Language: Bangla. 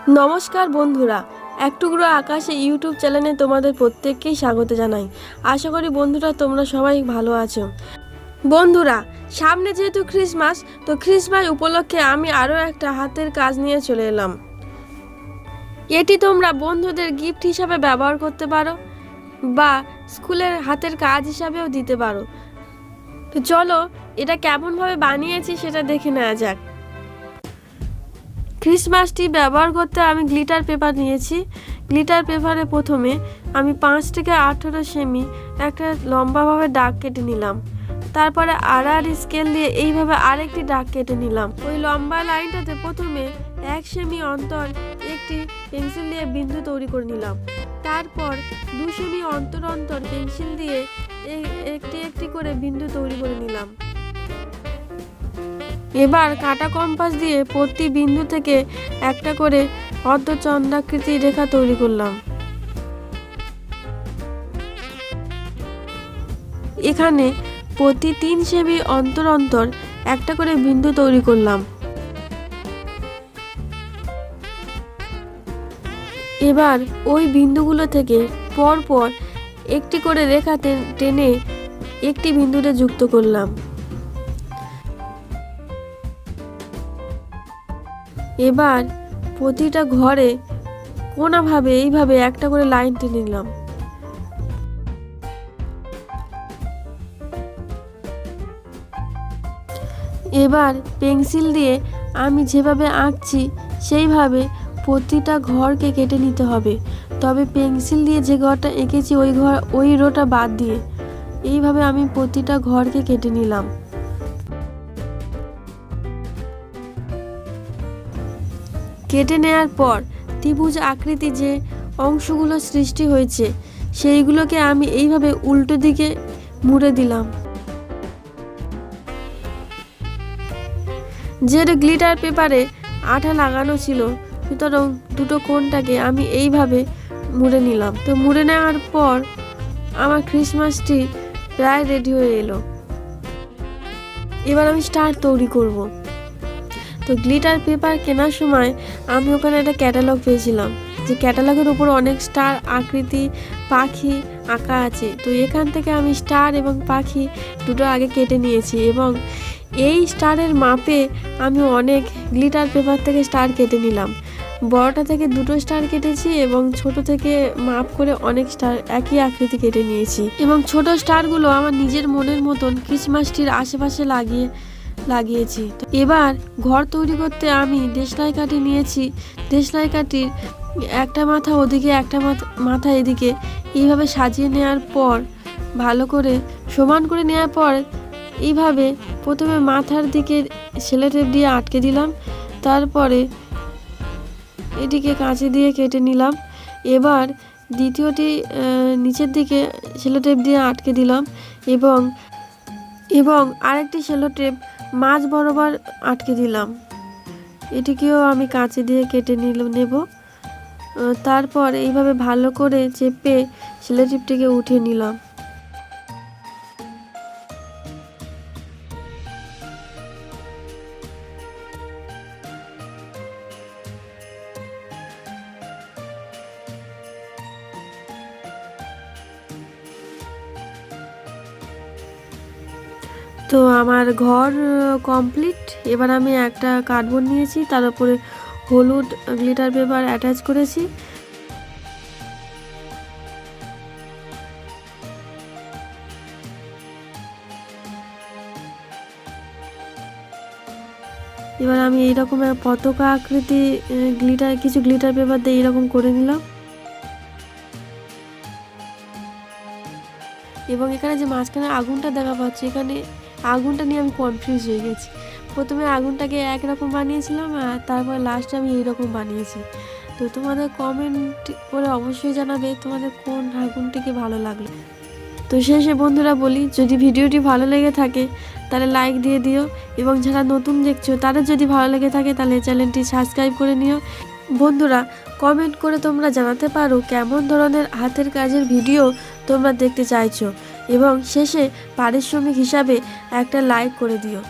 নমস্কার বন্ধুরা, এক টুকরো আকাশে ইউটিউব চ্যানেলে তোমাদের প্রত্যেককেই স্বাগত জানাই। আশা করি বন্ধুরা তোমরা সবাই ভালো আছো। বন্ধুরা, সামনে যেহেতু ক্রিসমাস, তো ক্রিসমাস উপলক্ষে আমি আরও একটা হাতের কাজ নিয়ে চলে এলাম। এটি তোমরা বন্ধুদের গিফট হিসাবে ব্যবহার করতে পারো বা স্কুলের হাতের কাজ হিসাবেও দিতে পারো। তো চলো এটা কেমনভাবে বানিয়েছি সেটা দেখে নেওয়া যাক। ক্রিসমাসটি ব্যবহার করতে আমি গ্লিটার পেপার নিয়েছি। গ্লিটার পেপারে প্রথমে আমি 5 থেকে 18 সেমি একটা লম্বাভাবে দাগ কেটে নিলাম। তারপরে আড়াআড়ি স্কেল দিয়ে এইভাবে আরেকটি দাগ কেটে নিলাম। ওই লম্বা লাইনটাতে প্রথমে 1 সেমি অন্তর একটি পেন্সিল দিয়ে বিন্দু তৈরি করে নিলাম। তারপর 2 সেমি অন্তর অন্তর পেন্সিল দিয়ে একটি একটি করে বিন্দু তৈরি করে নিলাম। এবার কাঁটা কম্পাস দিয়ে প্রতি বিন্দু থেকে একটা করে অর্ধচন্দ্রাকৃতি রেখা তৈরি করলাম। এখানে প্রতি 3 সেমি অন্তর অন্তর একটা করে বিন্দু তৈরি করলাম। এবার ওই বিন্দুগুলো থেকে পরপর একটি করে রেখা টেনে একটি বিন্দুতে যুক্ত করলাম। এবার প্রতিটা ঘরে কোনাভাবে এইভাবে একটা করে লাইন টেনে নিলাম। এবার পেন্সিল দিয়ে আমি যেভাবে আঁকছি সেইভাবে প্রতিটা ঘরকে কেটে নিতে হবে, তবে পেন্সিল দিয়ে যে ঘরটা এঁকেছি ওই রোটা বাদ দিয়ে এইভাবে আমি প্রতিটা ঘরকে কেটে নিলাম। কেটে নেওয়ার পর ত্রিভুজ আকৃতি যে অংশগুলো সৃষ্টি হয়েছে সেইগুলোকে আমি এইভাবে উল্টো দিকে মুড়ে দিলাম। যেহেতু গ্লিটার পেপারে আঠা লাগানো ছিল, সুতরাং দুটো কোণটাকে আমি এইভাবে মুড়ে নিলাম। তো মুড়ে নেওয়ার পর আমার ক্রিসমাস ট্রি প্রায় রেডি হয়ে এলো। এবার আমি স্টার তৈরি করব। তো গ্লিটার পেপার কেনার সময় আমি ওখানে একটা ক্যাটালগ পেয়েছিলাম, যে ক্যাটালগের উপর অনেক স্টার আকৃতি পাখি আঁকা আছে। তো এখান থেকে আমি স্টার এবং পাখি দুটো আগে কেটে নিয়েছি এবং এই স্টারের মাপে আমি অনেক গ্লিটার পেপার থেকে স্টার কেটে নিলাম। বড়টা থেকে 2টো স্টার কেটেছি এবং ছোট থেকে মাপ করে অনেক স্টার একই আকৃতি কেটে নিয়েছি এবং ছোট স্টারগুলো আমার নিজের মনের মতন ক্রিসমাস ট্রির আশেপাশে লাগিয়েছি। তো এবার ঘর তৈরি করতে আমি দেশলাই কাঠি নিয়েছি। দেশলাই কাঠির একটা মাথা ওদিকে একটা মাথা এদিকে এইভাবে সাজিয়ে নেওয়ার পর ভালো করে সমান করে নেওয়ার পর এইভাবে প্রথমে মাথার দিকে সেলো টেপ দিয়ে আটকে দিলাম। তারপরে এটিকে কাঁচি দিয়ে কেটে নিলাম। এবার দ্বিতীয়টি নিচের দিকে সেলো টেপ দিয়ে আটকে দিলাম এবং আরেকটি সেলো টেপ মাঝ বরাবর আটকে দিলাম। এটিকেও আমি কাঁচি দিয়ে কেটে নেব। তারপর এইভাবে ভালো করে চেপে সেলো টেপটিকে উঠিয়ে নিলাম। তো আমার ঘর কমপ্লিট। এবার আমি একটা কার্ডবোর্ড নিয়েছি, তার উপরে হলুদ গ্লিটার পেপার অ্যাটাচ করেছি। এবার আমি এইরকম পতাকা আকৃতি কিছু গ্লিটার পেপার দিয়ে এইরকম করে নিলাম এবং এখানে যে মাঝখানে আগুনটা দেখা পাচ্ছি, এখানে আগুনটা নিয়ে আমি কনফিউজ হয়ে গেছি। প্রথমে আগুনটাকে একরকম বানিয়েছিলাম আর তারপর লাস্টে আমি এইরকম বানিয়েছি। তো তোমাদের কমেন্ট করে অবশ্যই জানাবে তোমাদের কোন আগুনটিকে ভালো লাগলো। তো শেষে বন্ধুরা বলি, যদি ভিডিওটি ভালো লেগে থাকে তাহলে লাইক দিয়ে দিও এবং যারা নতুন দেখছো তাদের যদি ভালো লেগে থাকে তাহলে চ্যানেলটি সাবস্ক্রাইব করে নিও। বন্ধুরা, কমেন্ট করে তোমরা জানাতে পারো কেমন ধরনের হাতের কাজের ভিডিও তোমরা দেখতে চাইছো এবং শেষে পারিশ্রমিক হিসাবে একটা লাইক করে দিও।